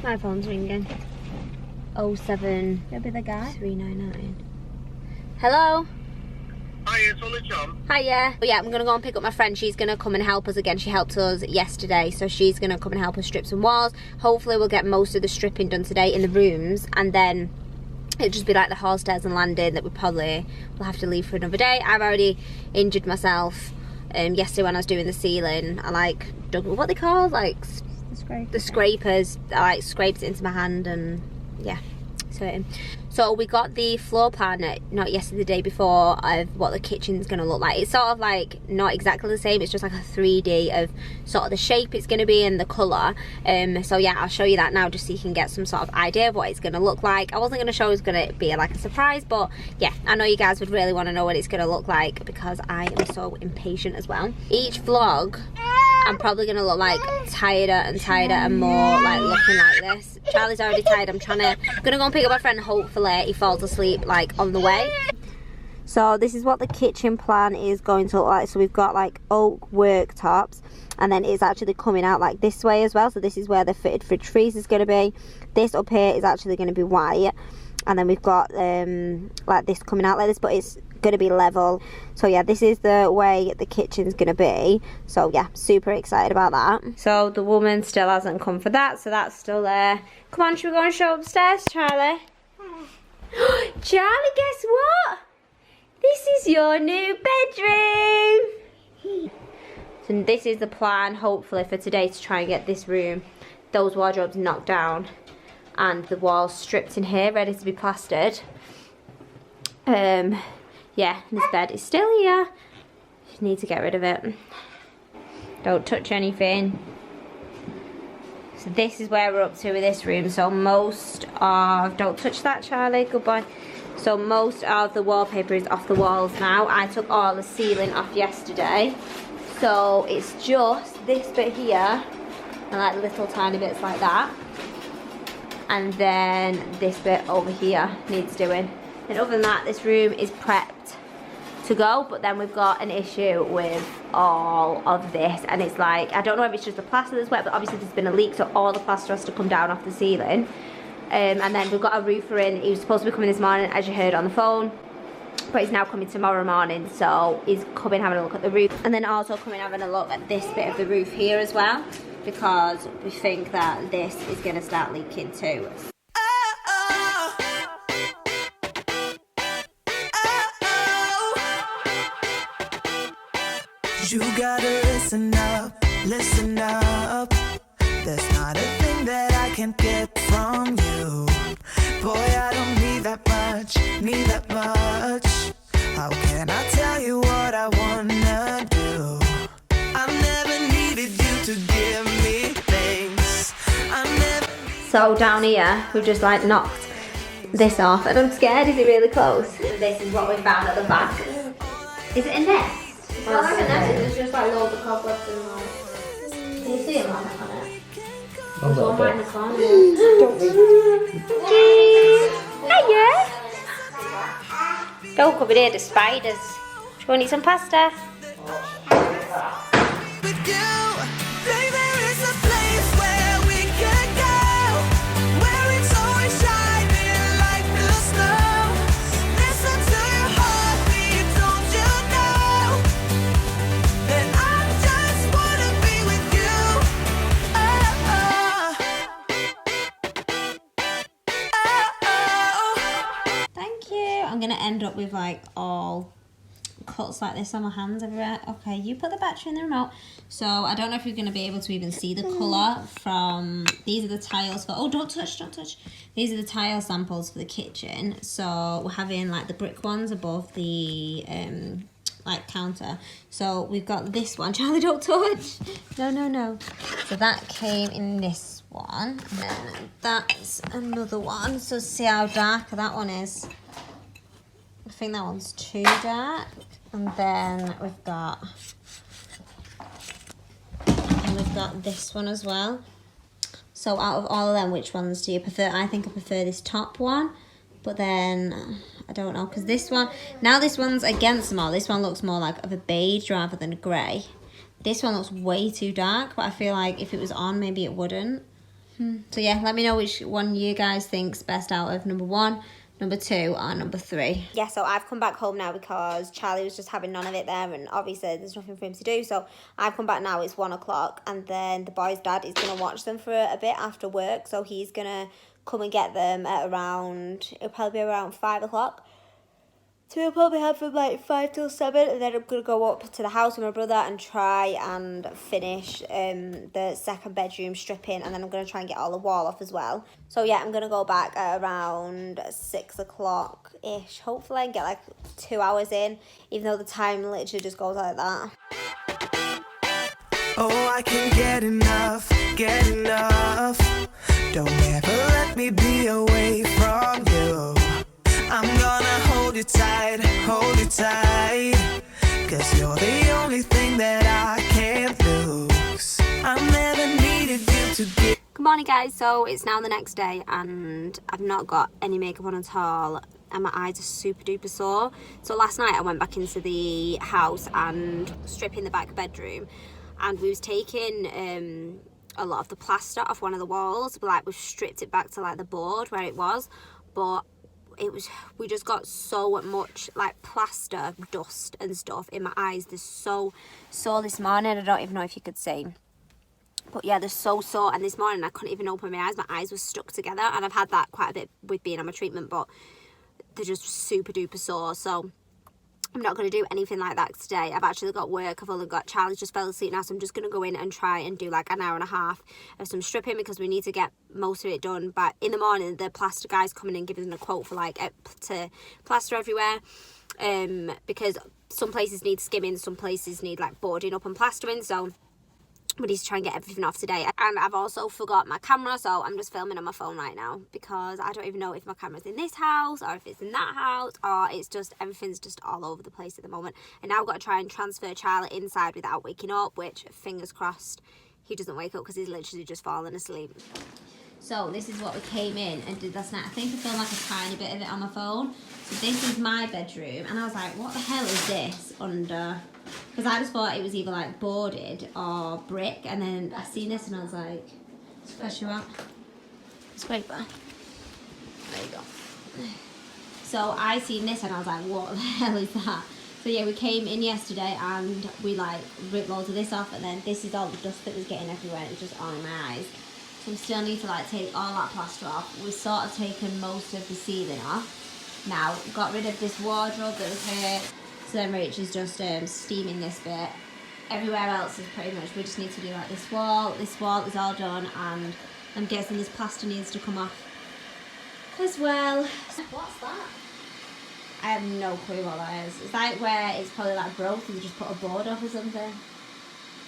My phone's ringing. 07. You'll be the guy. 399. Hello? Hi, it's only John. Hiya. But yeah, I'm gonna go and pick up my friend. She's gonna come and help us again. She helped us yesterday, so she's gonna come and help us strip some walls. Hopefully we'll get most of the stripping done today in the rooms, and then it'll just be like the hall stairs and landing that we probably will have to leave for another day. I've already injured myself yesterday when I was doing the ceiling. I like dug, what they call, like the scrapers. I like scraped it into my hand, and yeah, so we got the floor plan not yesterday, the day before, of what the kitchen's gonna look like. It's sort of like not exactly the same, it's just like a 3D of sort of the shape it's gonna be and the colour. So yeah, I'll show you that now just so you can get some sort of idea of what it's gonna look like. I wasn't gonna show it's gonna be like a surprise, but yeah, I know you guys would really want to know what it's gonna look like because I am so impatient as well. Each vlog I'm probably gonna look like tireder and tireder and more like looking like this. Charlie's already tired. I'm gonna go and pick up my friend. Hopefully he falls asleep like on the way. So this is what the kitchen plan is going to look like. So we've got like oak worktops, and then it's actually coming out like this way as well. So this is where the fitted fridge freezer is going to be. This up here is actually going to be white, and then we've got like this coming out like this, but it's going to be level. So yeah, this is the way the kitchen's going to be. So yeah, super excited about that. So the woman still hasn't come for that, so that's still there. Come on, should we go and show upstairs, Charlie? Charlie, guess what? This is your new bedroom. So this is the plan, hopefully, for today, to try and get this room, those wardrobes knocked down and the walls stripped in here, ready to be plastered. Yeah, this bed is still here. Just need to get rid of it. Don't touch anything. So this is where we're up to with this room. So most of, don't touch that, Charlie, good boy. So most of the wallpaper is off the walls now. I took all the ceiling off yesterday. So it's just this bit here, and like little tiny bits like that. And then this bit over here needs doing. And other than that, this room is prepped to go, but then we've got an issue with all of this, and it's like, I don't know if it's just the plaster that's wet, but obviously there's been a leak, so all the plaster has to come down off the ceiling. And then we've got a roofer in. He was supposed to be coming this morning, as you heard on the phone, but he's now coming tomorrow morning, so he's coming having a look at the roof, and then also coming having a look at this bit of the roof here as well, because we think that this is going to start leaking too. You gotta listen up, listen up. There's not a thing that I can't get from you. Boy, I don't need that much, need that much. How can I tell you what I wanna do? I've never needed you to give me things. So down here, we've just like knocked this off, and I'm scared. Is it really close? This is what we found at the back. Is it a nest? It's not like a nest, it's just like loads of cobwebs and like... Can you see it on it? There's one right in the corner. Hiya! Don't come in here, the spiders. Do you want to eat some pasta? I'm gonna end up with like all cuts like this on my hands everywhere. Okay, you put the battery in the remote. So I don't know if you're gonna be able to even see the colour from, these are the tiles for, oh don't touch, don't touch. These are the tile samples for the kitchen. So we're having like the brick ones above the like counter. So we've got this one, Charlie don't touch. No, no, no. So that came in this one, and then that's another one. So see how dark that one is. I think that one's too dark, and then we've got this one as well. So out of all of them, which ones do you prefer? I think I prefer this top one, but then I don't know, because this one, now this one's against them all. This one looks more like of a beige rather than a grey. This one looks way too dark, but I feel like if it was on, maybe it wouldn't. So yeah, let me know which one you guys think's best out of number 1, number 2, or number 3. Yeah, so I've come back home now because Charlie was just having none of it there, and obviously there's nothing for him to do. So I've come back now. It's 1 o'clock, and then the boys' dad is gonna watch them for a bit after work. So he's gonna come and get them at around. It'll probably be around 5 o'clock. So we'll probably have from like 5 till 7, and then I'm going to go up to the house with my brother and try and finish the second bedroom stripping, and then I'm going to try and get all the wall off as well. So yeah, I'm going to go back at around 6 o'clock-ish, hopefully, and get like 2 hours in, even though the time literally just goes like that. Oh, I can't get enough, get enough. Don't ever let me be away from you. I'm gonna hold you tight, 'cause you're the only thing that I can't lose. I've never needed you to get. Good morning, guys. So it's now the next day, and I've not got any makeup on at all, and my eyes are super duper sore. So last night I went back into the house and stripping the back bedroom, and we was taking a lot of the plaster off one of the walls, but like we've stripped it back to like the board where it was, but we just got so much like plaster dust and stuff in my eyes. They're so sore this morning. I don't even know if you could see, but yeah, they're so sore. And this morning I couldn't even open my eyes were stuck together, and I've had that quite a bit with being on my treatment, but they're just super duper sore. So I'm not going to do anything like that today. I've actually got work. I've only got Charlie just fell asleep now, so I'm just going to go in and try and do like an hour and a half of some stripping, because we need to get most of it done. But in the morning, the plaster guy's coming in giving a quote for like to plaster everywhere, because some places need skimming, some places need like boarding up and plastering. So we need to try and get everything off today. And I've also forgot my camera, so I'm just filming on my phone right now, because I don't even know if my camera's in this house or if it's in that house, or it's just everything's just all over the place at the moment. And now I've got to try and transfer Charlie inside without waking up, which fingers crossed he doesn't wake up, because he's literally just fallen asleep. So this is what we came in and did last night. I think I filmed like a tiny bit of it on my phone. So this is my bedroom, and I was like, what the hell is this under? Because I just thought it was either like boarded or brick, and then I seen this and I was like, where's you at? Scraper. There you go. So I seen this and I was like, what the hell is that? So yeah, we came in yesterday and we like ripped loads of this off, and then this is all the dust that was getting everywhere, and it was just on my eyes. So we still need to like take all that plaster off. We've sort of taken most of the ceiling off. Now, got rid of this wardrobe that was here. So then Rach is just steaming this bit. Everywhere else is pretty much, we just need to do like this wall. This wall is all done, and I'm guessing this plaster needs to come off as well. What's that? I have no clue what that is. It's like where it's probably like broke and you just put a board up or something.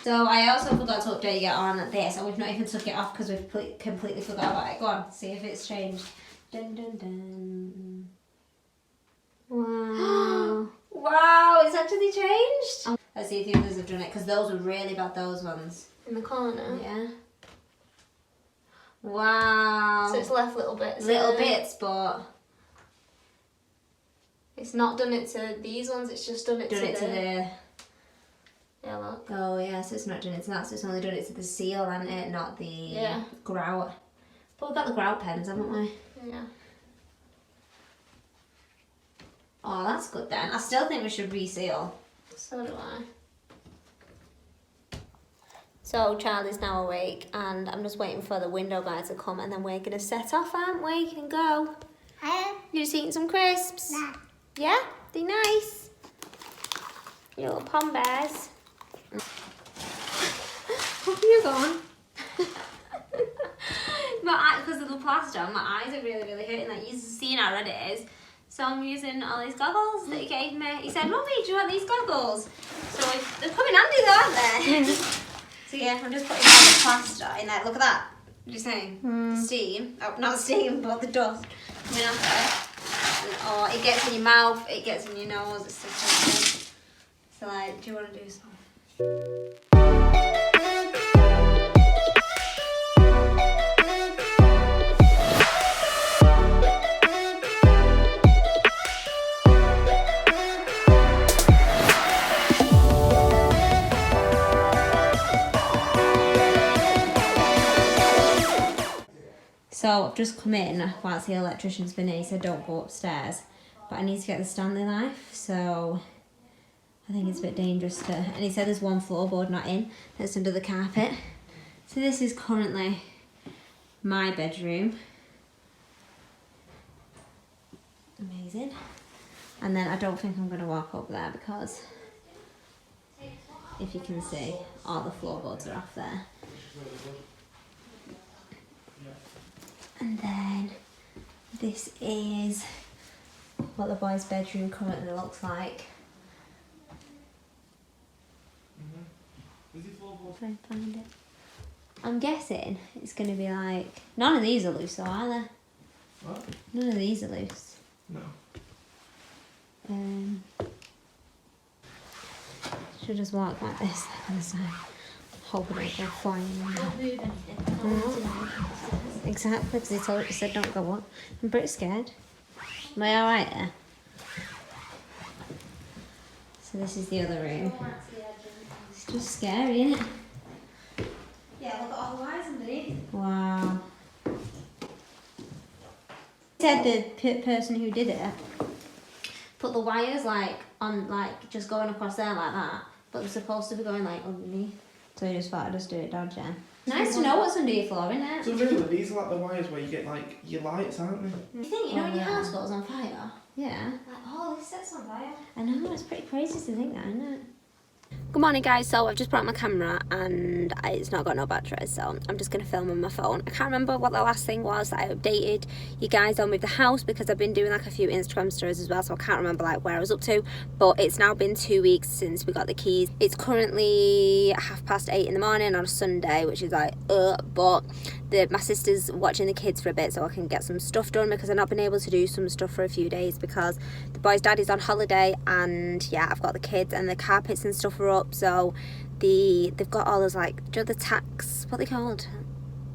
So I also forgot to update you on this, and we've not even took it off because we've completely forgot about it. Go on, see if it's changed. Dun dun dun. Wow. Wow, it's actually changed. Oh. Let's see if the others have done it, because those were really bad, those ones. In the corner? Yeah. Wow. So it's left little bits. Little bits, but it's not done it to these ones, it's just done it to the... Yeah, look. Oh yeah, so it's not done it to that, so it's only done it to the seal, hasn't it? Not the grout. But we've got the grout pens, haven't we? Yeah. Oh, that's good then. I still think we should reseal. So do I. So Charlie's now awake, and I'm just waiting for the window guy to come, and then we're gonna set off, aren't we? And go. You're just eating some crisps? Nah. Yeah? They're nice. Your little pom bears. Where are you going? Because of the plaster, my eyes are really, really hurting. Like, you've seen how red it is. So I'm using all these goggles that he gave me. He said, Mummy, do you want these goggles? So they're coming handy though, aren't they? So yeah, I'm just putting all the plaster in there. Look at that. What do you say? The steam. Oh, not steam, but the dust coming off it. And, oh, it gets in your mouth, it gets in your nose. It's disgusting. So like, do you want to do some? So I've just come in whilst the electrician's been in. He said don't go upstairs, but I need to get the Stanley knife, so I think it's a bit dangerous to, and he said there's one floorboard not in, that's under the carpet. So this is currently my bedroom. Amazing. And then I don't think I'm going to walk up there because if you can see, all the floorboards are off there. And then this is what the boys' bedroom currently looks like. Try and find it. I'm guessing it's going to be like, none of these are loose though, are they? What? None of these are loose. No. Should just walk like this on the side. Hoping it will fly in. Don't move anything. Exactly, because he said don't go up. I'm pretty scared. Am I alright there? So this is the other room. It's just scary, isn't it? Yeah, look at all the wires underneath. Wow. Said the person who did it put the wires like on, like just going across there like that, but they're supposed to be going like underneath. So he just thought I'd just do it dodgy. Nice to know what's under your floor, isn't it? So really, these are like the wires where you get like your lights, aren't they? You think, you know when your house goes on fire? Yeah. Like, oh, this set's on fire. I know, it's pretty crazy to think that, isn't it? Good morning guys, so I've just brought my camera and it's not got no battery, so I'm just going to film on my phone. I can't remember what the last thing was that I updated you guys on with the house because I've been doing like a few Instagram stories as well, so I can't remember like where I was up to, but it's now been 2 weeks since we got the keys. It's currently 8:30 in the morning on a Sunday, which is like but my sister's watching the kids for a bit so I can get some stuff done because I've not been able to do some stuff for a few days because the boys' dad is on holiday, and yeah, I've got the kids and the carpets and stuff are up, so they've got all those like, do you know the tacks, what are they called?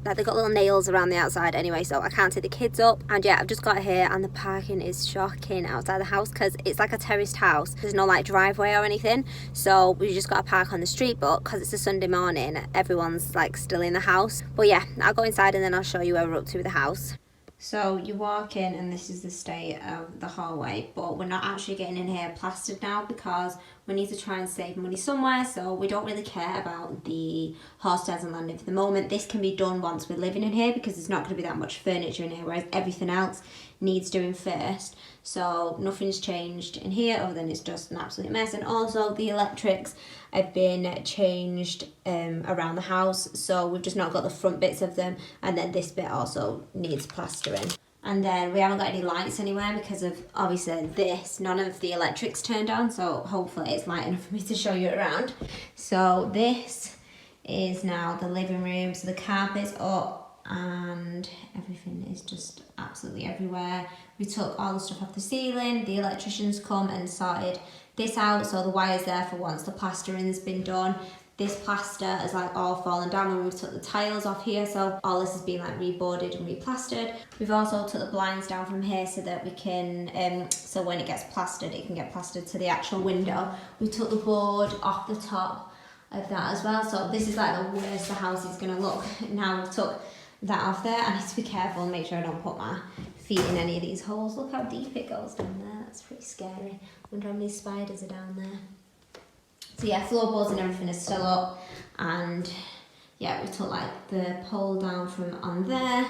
Like they've got little nails around the outside anyway, so I can't take the kids up. And yeah, I've just got here and the parking is shocking outside the house because it's like a terraced house. There's no like driveway or anything, so we just got to park on the street, but because it's a Sunday morning, everyone's like still in the house. But yeah, I'll go inside and then I'll show you where we're up to with the house. So you walk in and this is the state of the hallway, but we're not actually getting in here plastered now because we need to try and save money somewhere, so we don't really care about the horse stairs and landing for the moment. This can be done once we're living in here because there's not going to be that much furniture in here, whereas everything else needs doing first. So nothing's changed in here other than it's just an absolute mess. And also the electrics have been changed around the house, so we've just not got the front bits of them, and then this bit also needs plastering. And then we haven't got any lights anywhere because of obviously this, none of the electrics turned on, so hopefully it's light enough for me to show you around. So this is now the living room, so the carpet's up and everything is just absolutely everywhere. We took all the stuff off the ceiling, the electricians come and sorted this out, so the wire's there for once the plastering's been done. This plaster is like all fallen down when we took the tiles off here, so all this has been like reboarded and replastered. We've also took the blinds down from here so that we can, so when it gets plastered, it can get plastered to the actual window. We took the board off the top of that as well, so this is like the worst the house is gonna look. Now we've took that off there. I need to be careful and make sure I don't put my feet in any of these holes. Look how deep it goes down there, that's pretty scary. I wonder how many spiders are down there. So yeah, floorboards and everything is still up, and yeah, we took like the pole down from on there.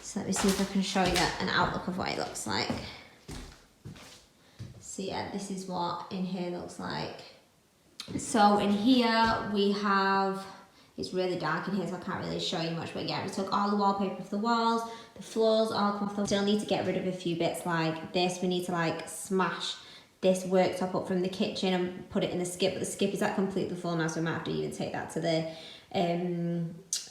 So let me see if I can show you an outlook of what it looks like. So yeah, this is what in here looks like. So in here we have, it's really dark in here so I can't really show you much, but yeah, we took all the wallpaper off the walls, the floors all come off the, still need to get rid of a few bits like this. We need to like smash this worktop up from the kitchen and put it in the skip, but the skip is like completely full now, so we might have to even take that to the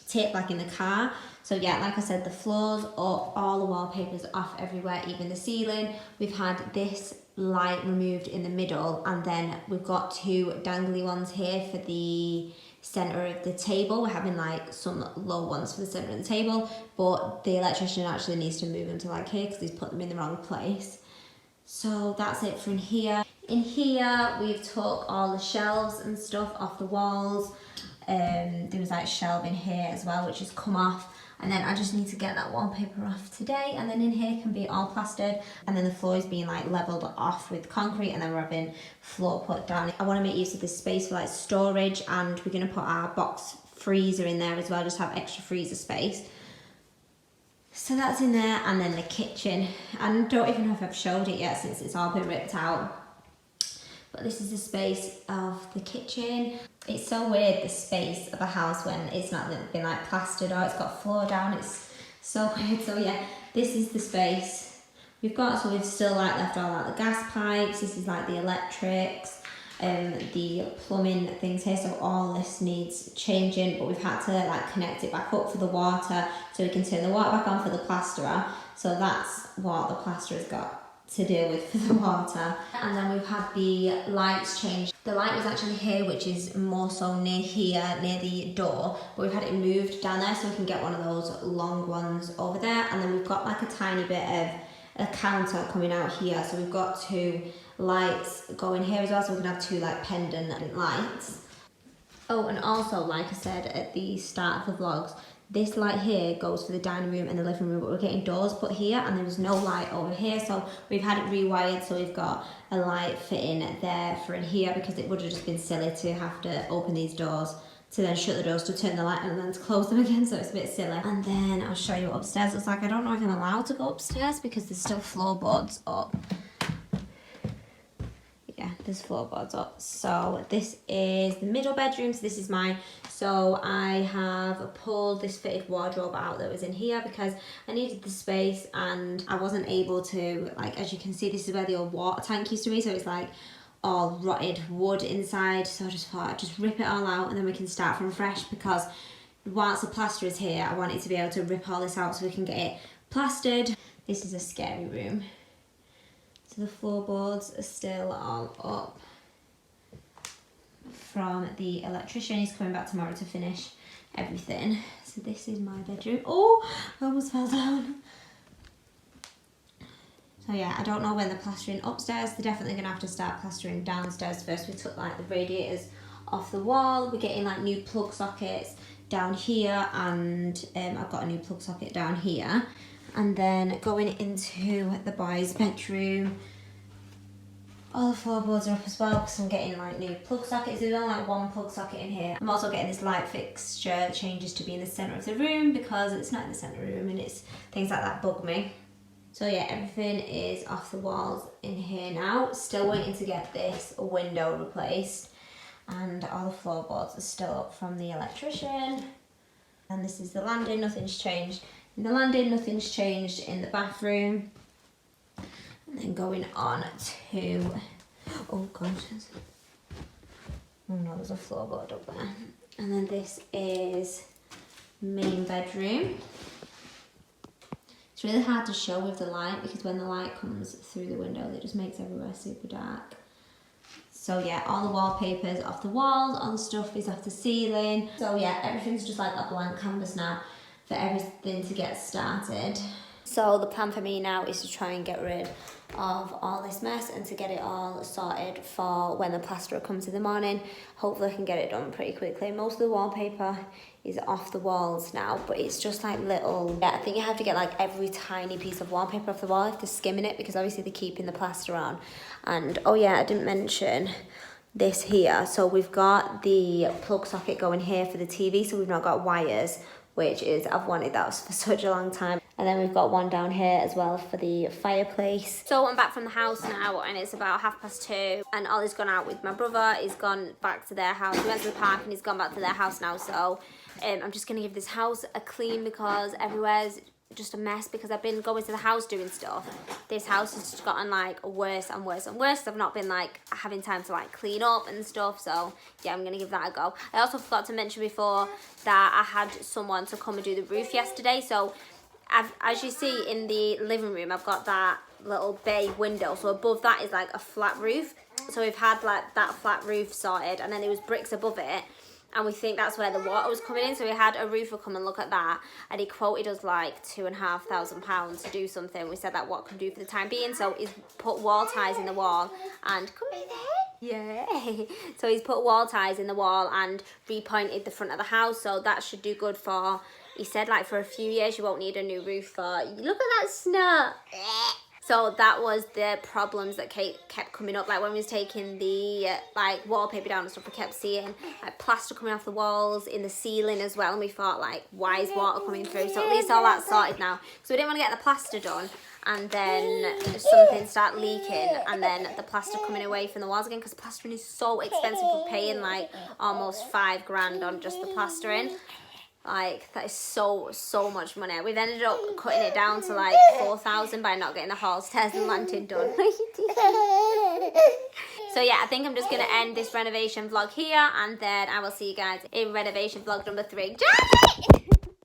tip like in the car. So yeah, like I said, the floors up, all the wallpaper's off everywhere, even the ceiling. We've had this light removed in the middle, and then we've got two dangly ones here for the centre of the table. We're having like some low ones for the centre of the table, but the electrician actually needs to move them to like here because he's put them in the wrong place. So that's it from here. In here, we've took all the shelves and stuff off the walls. There was like shelving here as well, which has come off. And then I just need to get that wallpaper off today, and then in here can be all plastered, and then the floor is being like leveled off with concrete, and then we're having floor put down. I want to make use of this space for like storage, and we're going to put our box freezer in there as well, just have extra freezer space. So that's in there, and then the kitchen. I don't even know if I've showed it yet since it's all been ripped out. But this is the space of the kitchen. It's so weird, the space of a house when it's not been like plastered or it's got floor down. It's so weird. So yeah, this is the space we've got. So we've still like left all like the gas pipes. This is like the electrics, the plumbing things here. So all this needs changing, but we've had to like connect it back up for the water so we can turn the water back on for the plasterer. So that's what the plasterer's got to deal with for the water. And then we've had the lights changed. The light was actually here, which is more so near here, near the door, but we've had it moved down there so we can get one of those long ones over there. And then we've got like a tiny bit of a counter coming out here, so we've got 2 lights going here as well, so we can have 2 like pendant lights. Oh, and also, like I said at the start of the vlogs, this light here goes for the dining room and the living room, but we're getting doors put here and there's no light over here, so we've had it rewired, so we've got a light fitting there for in here, because it would have just been silly to have to open these doors to then shut the doors to turn the light on and then to close them again, so it's a bit silly. And then I'll show you upstairs. It's like I don't know if I'm allowed to go upstairs because there's still floorboards up. Yeah, there's floorboards up. So this is the middle bedroom. So this is mine. So I have pulled this fitted wardrobe out that was in here because I needed the space and I wasn't able to, like, as you can see, this is where the old water tank used to be. So it's like all rotted wood inside. So I just thought I'd just rip it all out and then we can start from fresh, because whilst the plaster is here, I wanted to be able to rip all this out so we can get it plastered. This is a scary room. So the floorboards are still all up from the electrician. He's coming back tomorrow to finish everything. So this is my bedroom. Oh, I almost fell down. So yeah, I don't know when they're plastering upstairs. They're definitely gonna have to start plastering downstairs first. We took like the radiators off the wall. We're getting like new plug sockets down here, and I've got a new plug socket down here. And then going into the boys' bedroom, all the floorboards are up as well because I'm getting like new plug sockets. There's only like 1 plug socket in here. I'm also getting this light fixture changes to be in the centre of the room because it's not in the centre of the room and it's things like that bug me. So yeah, everything is off the walls in here now. Still waiting to get this window replaced, and all the floorboards are still up from the electrician. And this is the landing, nothing's changed in the landing, nothing's changed in the bathroom. And then going on to, oh gosh, oh no, there's a floorboard up there. And then this is main bedroom. It's really hard to show with the light because when the light comes through the window, it just makes everywhere super dark. So yeah, all the wallpaper's off the walls, all the stuff is off the ceiling. So yeah, everything's just like a blank canvas now for everything to get started. So the plan for me now is to try and get rid of all this mess and to get it all sorted for when the plasterer comes in the morning. Hopefully I can get it done pretty quickly. Most of the wallpaper is off the walls now, but it's just like little, yeah, I think you have to get like every tiny piece of wallpaper off the wall if they're skimming it, because obviously they're keeping the plaster on. And oh yeah, I didn't mention this here. So we've got the plug socket going here for the TV, so we've not got wires, which is, I've wanted that for such a long time. And then we've got one down here as well for the fireplace. So I'm back from the house now and it's about 2:30 and Ollie's gone out with my brother. He's gone back to their house. He went to the park and he's gone back to their house now. So I'm just gonna give this house a clean because everywhere's just a mess because I've been going to the house doing stuff. This house has just gotten like worse and worse and worse. I've not been like having time to like clean up and stuff. So yeah, I'm gonna give that a go. I also forgot to mention before that I had someone to come and do the roof yesterday. So as you see in the living room, I've got that little bay window. So above that is like a flat roof. So we've had like that flat roof sorted and then there was bricks above it. And we think that's where the water was coming in. So we had a roofer come and look at that. And he quoted us like £2,500 to do something. We said that what can do for the time being. So he's put wall ties in the wall. And come in there. Yay! So he's put wall ties in the wall and repointed the front of the house, so that should do good for, he said like for a few years you won't need a new roof for. Look at that snow! So that was the problems that kept coming up, like when we was taking the like wallpaper down and stuff, we kept seeing like plaster coming off the walls, in the ceiling as well, and we thought like, why is water coming through? So at least all that's sorted now. So we didn't want to get the plaster done and then something start leaking and then the plaster coming away from the walls again, because plastering is so expensive. We're paying like almost $5,000 on just the plastering. Like, that is so much money. We've ended up cutting it down to like 4,000 by not getting the hall, stairs and lantern done. So yeah, I think I'm just going to end this renovation vlog here, and then I will see you guys in renovation vlog number 3. Johnny!